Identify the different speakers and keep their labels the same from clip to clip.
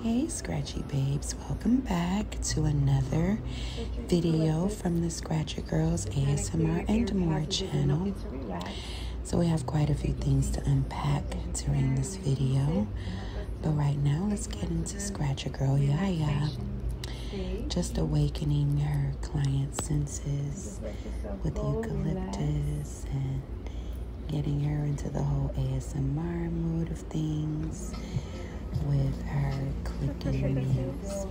Speaker 1: Hey Scratchy Babes, welcome back to another video from the Scratcher Girls ASMR and More channel. So we have quite a few things to unpack during this video, but right now let's get into Scratcher Girl Yaya, just awakening her client's senses with eucalyptus and getting her into the whole ASMR mood of things with her clicking nails.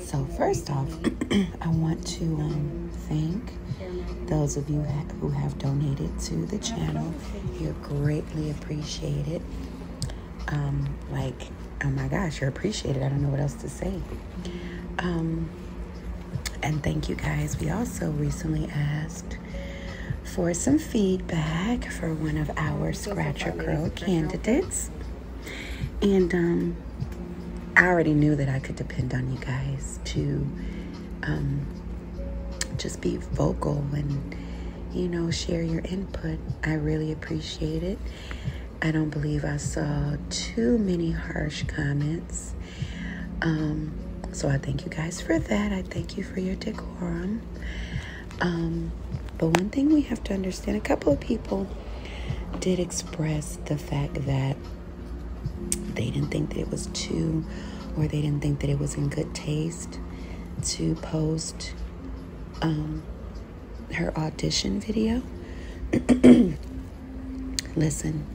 Speaker 1: So first off, I want to thank those of you who have donated to the channel. You're greatly appreciated. Oh my gosh, you're appreciated. I don't know what else to say. And thank you guys. We also recently asked for some feedback for one of our Scratcher Girl candidates. And I already knew that I could depend on you guys to just be vocal and, share your input. I really appreciate it. I don't believe I saw too many harsh comments. So I thank you guys for that. I thank you for your decorum. But one thing we have to understand, a couple of people did express the fact that they didn't think that it was or they didn't think that it was in good taste to post her audition video. Listen,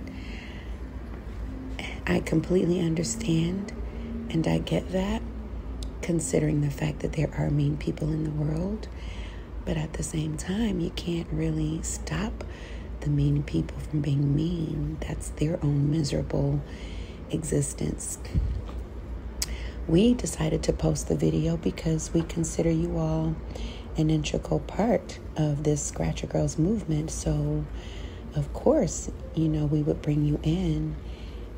Speaker 1: I completely understand and I get that, considering the fact that there are mean people in the world. But at the same time, you can't really stop the mean people from being mean. That's their own miserable existence. We decided to post the video because we consider you all an integral part of this Scratcher Girls movement. So, of course, we would bring you in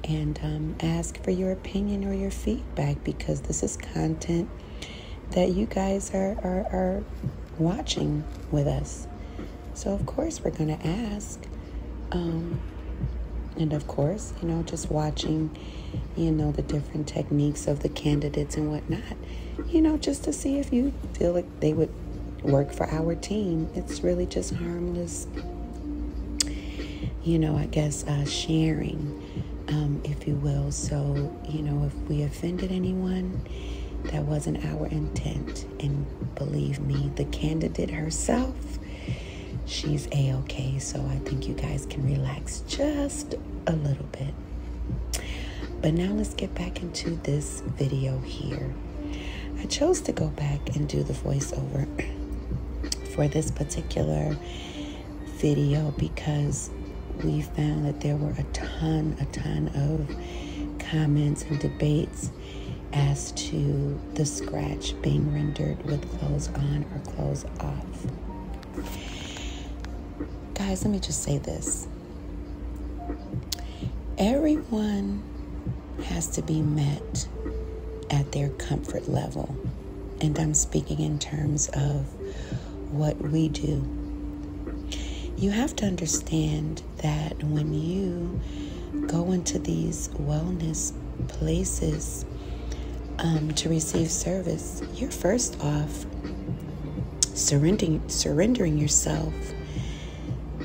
Speaker 1: and ask for your opinion or your feedback, because this is content that you guys are watching with us. So, of course, we're going to ask. And of course, just watching, the different techniques of the candidates and whatnot, just to see if you feel like they would work for our team. It's really just harmless, I guess, sharing, if you will. So, if we offended anyone, that wasn't our intent. And believe me, the candidate herself, she's A-okay, so I think you guys can relax just a little bit. But now let's get back into this video here. I chose to go back and do the voiceover for this particular video because we found that there were a ton of comments and debates as to the scratch being rendered with clothes on or clothes off. Guys, let me just say this. Everyone has to be met at their comfort level. And I'm speaking in terms of what we do. You have to understand that when you go into these wellness places to receive service, you're first off surrendering yourself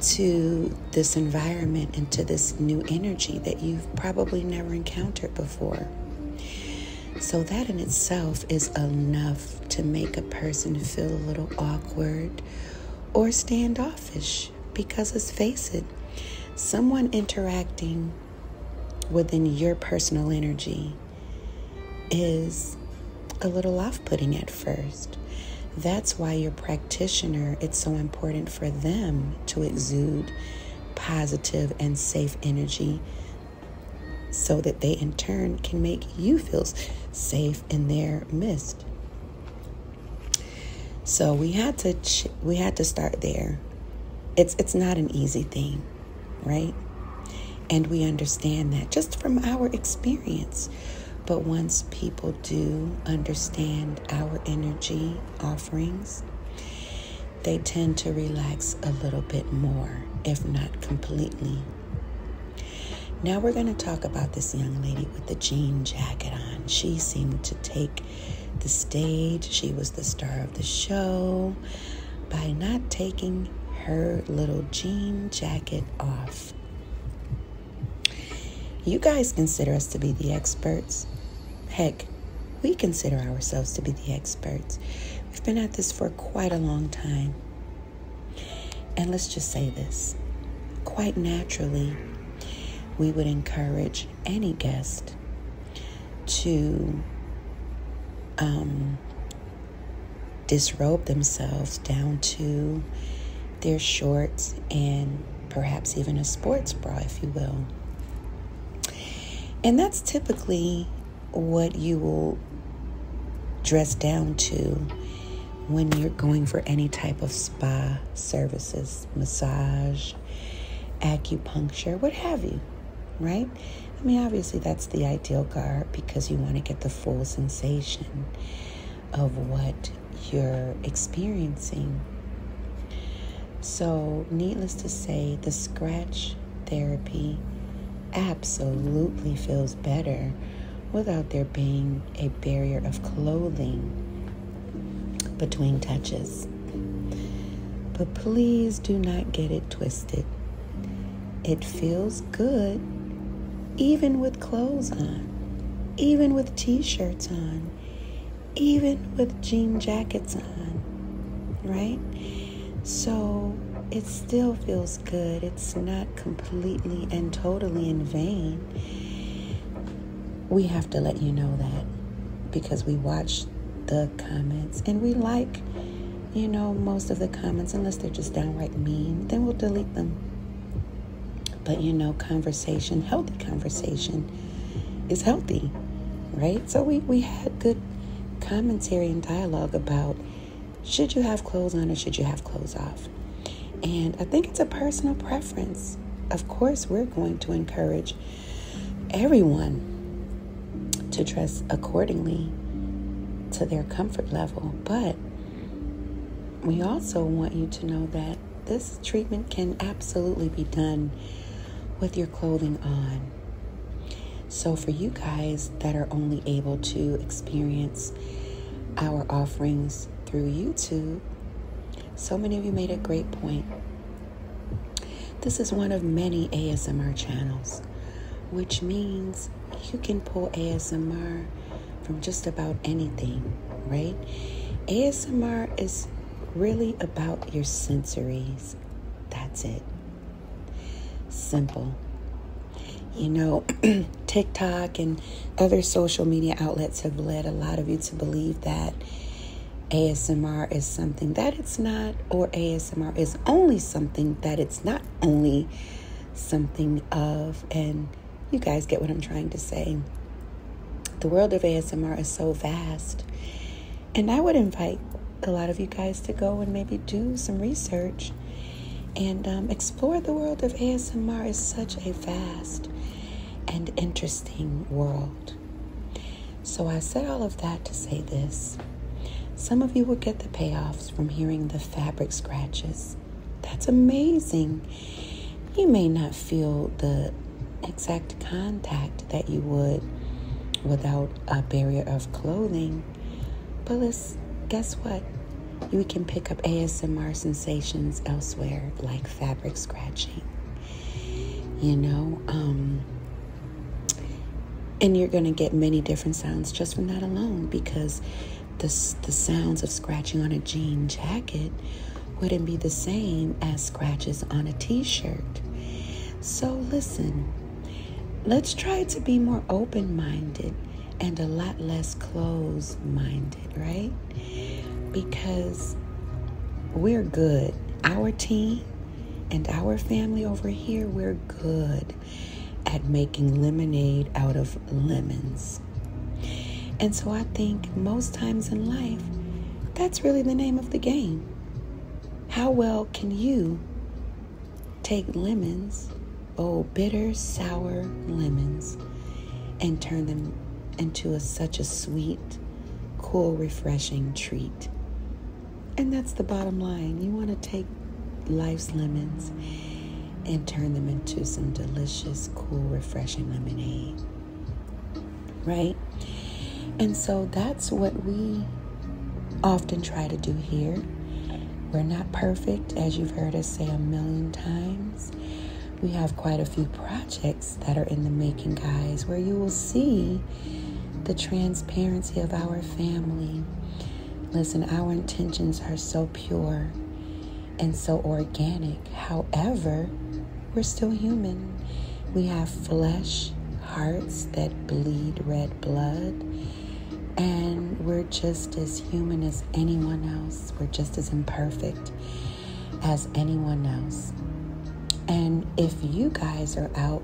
Speaker 1: to this environment and to this new energy that you've probably never encountered before. So that in itself is enough to make a person feel a little awkward or standoffish, because let's face it, someone interacting within your personal energy is a little off-putting at first. That's why your practitioner, it's so important for them to exude positive and safe energy so that they in turn can make you feel safe in their midst. So we had to start there. It's not an easy thing, right? And we understand that just from our experience. But once people do understand our energy offerings, they tend to relax a little bit more, if not completely. Now we're going to talk about this young lady with the jean jacket on. She seemed to take the stage. She was the star of the show by not taking her little jean jacket off. You guys consider us to be the experts. Heck, we consider ourselves to be the experts. We've been at this for quite a long time. And let's just say this. Quite naturally, we would encourage any guest to disrobe themselves down to their shorts and perhaps even a sports bra, if you will. And that's typically what you will dress down to when you're going for any type of spa services, massage, acupuncture, what have you, right? I mean, obviously that's the ideal garb because you want to get the full sensation of what you're experiencing. So, needless to say, the scratch therapy absolutely feels better without there being a barrier of clothing between touches. But please do not get it twisted. It feels good even with clothes on, even with t-shirts on, even with jean jackets on, right? So it still feels good. It's not completely and totally in vain. We have to let you know that because we watch the comments and we like, most of the comments, unless they're just downright mean, then we'll delete them. But conversation, healthy conversation is healthy, right? So we had good commentary and dialogue about should you have clothes on or should you have clothes off? And I think it's a personal preference. Of course, we're going to encourage everyone to dress accordingly to their comfort level. But we also want you to know that this treatment can absolutely be done with your clothing on. So for you guys that are only able to experience our offerings through YouTube, so many of you made a great point. This is one of many ASMR channels, which means you can pull ASMR from just about anything, right? ASMR is really about your sensories. That's it. Simple. TikTok and other social media outlets have led a lot of you to believe that ASMR is something that it's not, or ASMR is only something that it's not only something of. And you guys get what I'm trying to say. The world of ASMR is so vast. And I would invite a lot of you guys to go and maybe do some research and explore the world of ASMR. Is such a vast and interesting world. So I said all of that to say this. Some of you will get the payoffs from hearing the fabric scratches. That's amazing. You may not feel the exact contact that you would without a barrier of clothing. But guess what? You can pick up ASMR sensations elsewhere, like fabric scratching. And you're going to get many different sounds just from that alone, because the sounds of scratching on a jean jacket wouldn't be the same as scratches on a t-shirt. So listen, let's try to be more open-minded and a lot less closed-minded, right? Because we're good. Our team and our family over here, we're good at making lemonade out of lemons. And so I think most times in life, that's really the name of the game. How well can you take lemons, bitter, sour lemons, and turn them into such a sweet, cool, refreshing treat? And that's the bottom line. You want to take life's lemons and turn them into some delicious, cool, refreshing lemonade. Right? And so that's what we often try to do here. We're not perfect, as you've heard us say a million times. We have quite a few projects that are in the making, guys, where you will see the transparency of our family. Listen, our intentions are so pure and so organic. However, we're still human. We have flesh, hearts that bleed red blood, and we're just as human as anyone else. We're just as imperfect as anyone else. And if you guys are out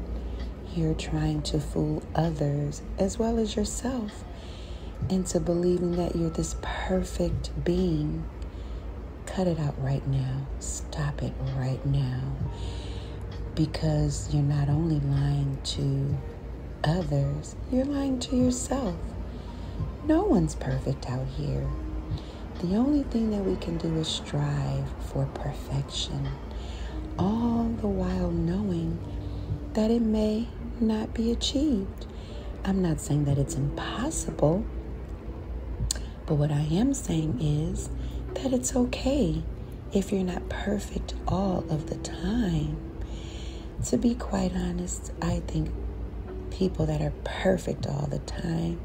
Speaker 1: here trying to fool others as well as yourself into believing that you're this perfect being, cut it out right now. Stop it right now. Because you're not only lying to others, you're lying to yourself. No one's perfect out here. The only thing that we can do is strive for perfection, all the while knowing that it may not be achieved. I'm not saying that it's impossible, but what I am saying is that it's okay if you're not perfect all of the time. To be quite honest, I think people that are perfect all the time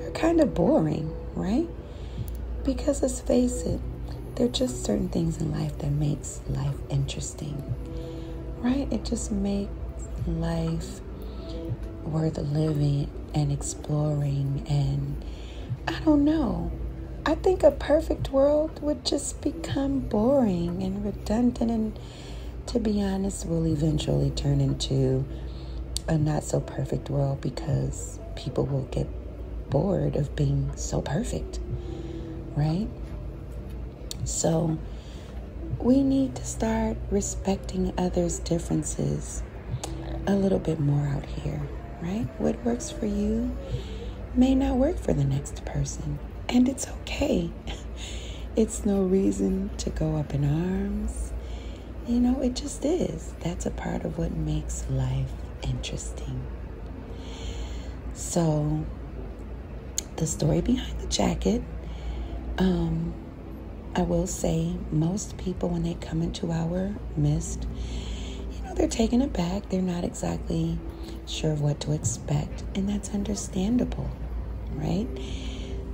Speaker 1: are kind of boring, right? Because let's face it, there are just certain things in life that makes life interesting, right? It just makes life worth living and exploring. And I don't know, I think a perfect world would just become boring and redundant, and to be honest, will eventually turn into a not so perfect world because people will get bored of being so perfect, right? So we need to start respecting others' differences a little bit more out here, right? What works for you may not work for the next person, and it's okay. It's no reason to go up in arms. You know, it just is. That's a part of what makes life interesting. So, the story behind the jacket, I will say most people, when they come into our midst, you know, they're taken aback. They're not exactly sure of what to expect, and that's understandable, right?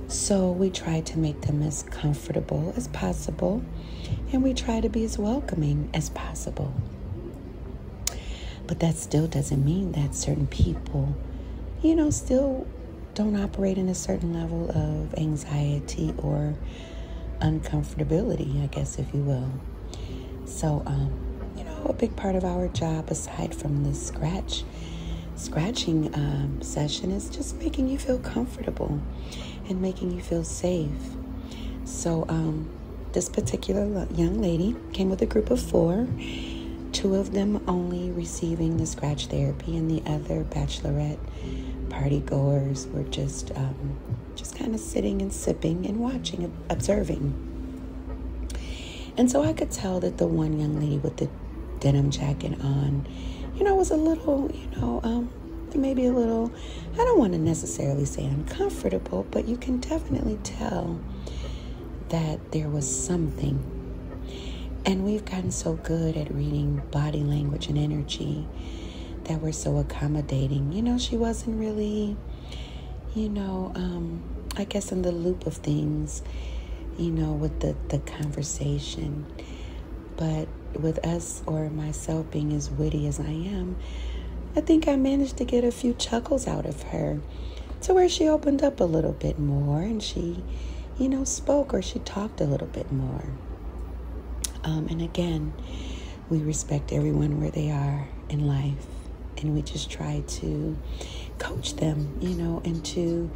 Speaker 1: So we try to make them as comfortable as possible, and we try to be as welcoming as possible. But that still doesn't mean that certain people, you know, still don't operate in a certain level of anxiety or uncomfortability, I guess, if you will. So, you know, a big part of our job, aside from the scratching session, is just making you feel comfortable and making you feel safe. So, this particular young lady came with a group of 4, 2 of them only receiving the scratch therapy, and the other bachelorette party goers were just kind of sitting and sipping and watching, observing. And so I could tell that the one young lady with the denim jacket on, you know, was a little, maybe a little, I don't want to necessarily say uncomfortable, but you can definitely tell that there was something. And we've gotten so good at reading body language and energy that we're so accommodating. You know, she wasn't really, I guess in the loop of things, you know, with the conversation. But with us, or myself, being as witty as I am, I think I managed to get a few chuckles out of her, to where she opened up a little bit more, and she, spoke, or she talked a little bit more. And again, we respect everyone where they are in life, and we just try to coach them, into,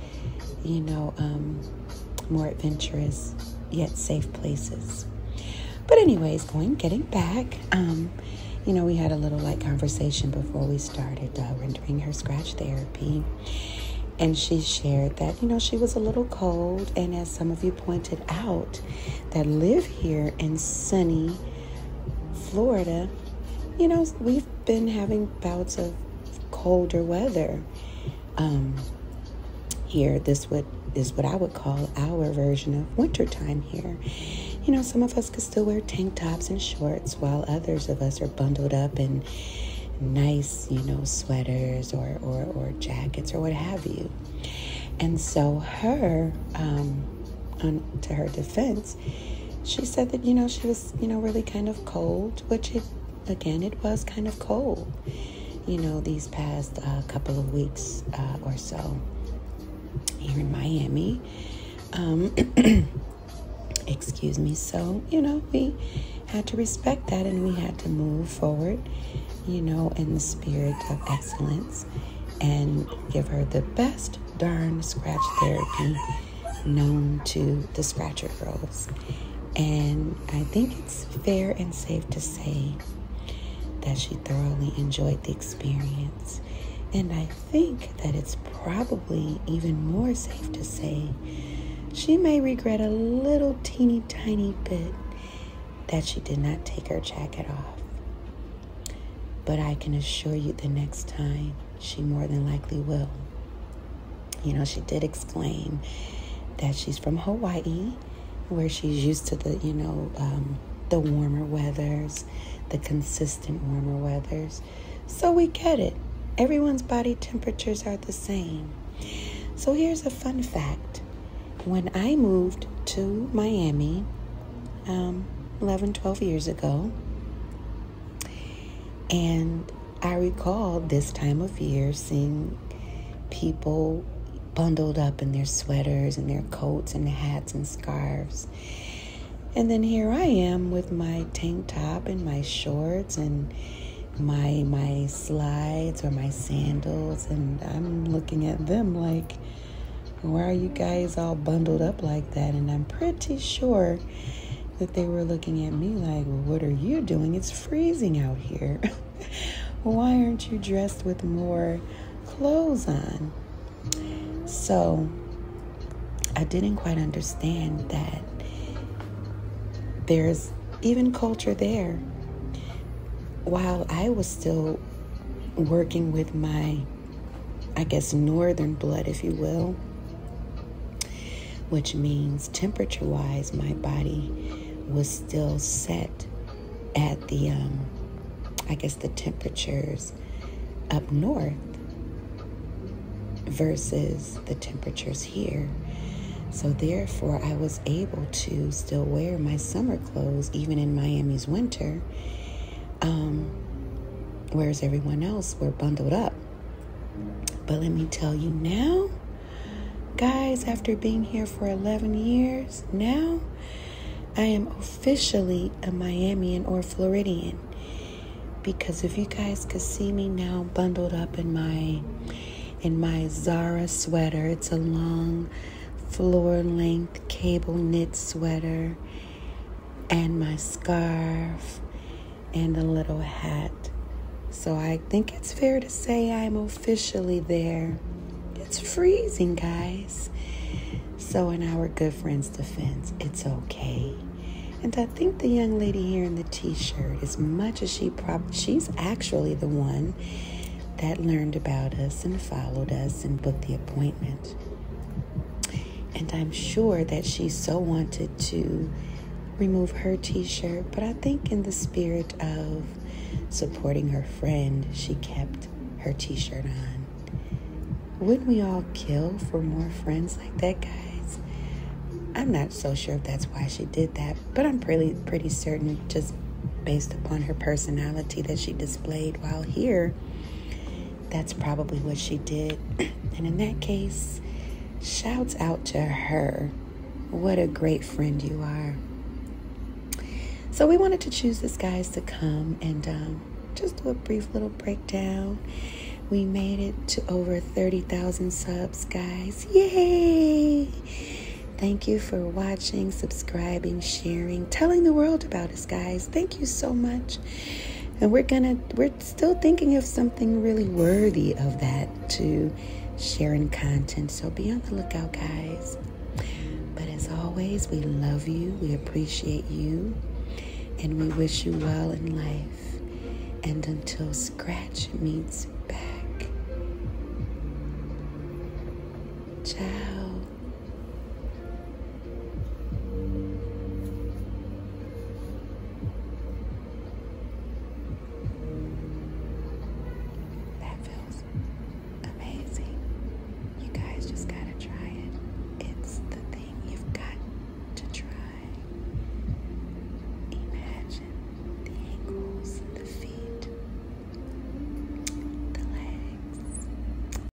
Speaker 1: more adventurous yet safe places. But anyways, getting back, we had a little light conversation before we started rendering her scratch therapy. And she shared that, she was a little cold. And as some of you pointed out that live here in sunny Florida, we've been having bouts of colder weather. Here, this is what I would call our version of wintertime here. Some of us could still wear tank tops and shorts, while others of us are bundled up in nice, sweaters or jackets or what have you. And so her, to her defense, she said that, she was, really kind of cold, which it was kind of cold, these past couple of weeks or so here in Miami. Excuse me. So, we had to respect that, and we had to move forward, in the spirit of excellence and give her the best darn scratch therapy known to the Scratcher Girls. And I think it's fair and safe to say that she thoroughly enjoyed the experience. And I think that it's probably even more safe to say she may regret a little teeny tiny bit that she did not take her jacket off. But I can assure you the next time she more than likely will. She did exclaim that she's from Hawaii, where she's used to the warmer weathers, the consistent warmer weathers. So we get it. Everyone's body temperatures are the same. So here's a fun fact. When I moved to Miami 11, 12 years ago, and I recall this time of year seeing people bundled up in their sweaters and their coats and hats and scarves. And then here I am with my tank top and my shorts and my slides or my sandals, and I'm looking at them like, why are you guys all bundled up like that? And I'm pretty sure that they were looking at me like, well, what are you doing? It's freezing out here. Why aren't you dressed with more clothes on? So I didn't quite understand that there's even culture there. While I was still working with my, northern blood, if you will, which means temperature-wise, my body was still set at the, the temperatures up north versus the temperatures here. So therefore, I was able to still wear my summer clothes even in Miami's winter, whereas everyone else were bundled up. But let me tell you now, guys, after being here for 11 years, now I am officially a Miamian or Floridian. Because if you guys could see me now bundled up in my Zara sweater, it's a long floor-length cable knit sweater, and my scarf and a little hat. So I think it's fair to say I'm officially there. It's freezing, guys. So in our good friend's defense, it's okay. And I think the young lady here in the t-shirt, as much as she's actually the one that learned about us and followed us and booked the appointment. And I'm sure that she so wanted to remove her t-shirt, but I think in the spirit of supporting her friend, she kept her t-shirt on. Wouldn't we all kill for more friends like that, guys? I'm not so sure if that's why she did that, but I'm pretty certain, just based upon her personality that she displayed while here, that's probably what she did. And in that case, shouts out to her. What a great friend you are. So we wanted to choose this, guys, to come and just do a brief little breakdown. We made it to over 30,000 subs, guys. Yay! Thank you for watching, subscribing, sharing, telling the world about us, guys. Thank you so much. And we're still thinking of something really worthy of that to share in content. So be on the lookout, guys. But as always, we love you. We appreciate you. And we wish you well in life. And until scratch meets back. Ciao.